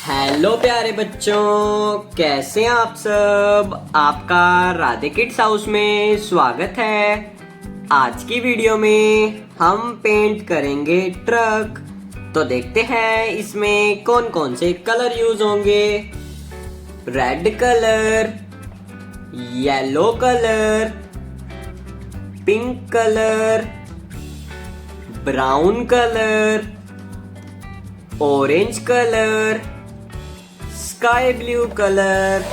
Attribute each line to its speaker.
Speaker 1: Hello प्यारे बच्चों, कैसे हैं आप सब। आपका राधे किड्स हाउस में स्वागत है। आज की वीडियो में हम पेंट करेंगे ट्रक। तो देखते हैं इसमें कौन कौन से कलर यूज होंगे। Red colour, yellow colour, pink colour, brown colour, orange colour, sky blue colour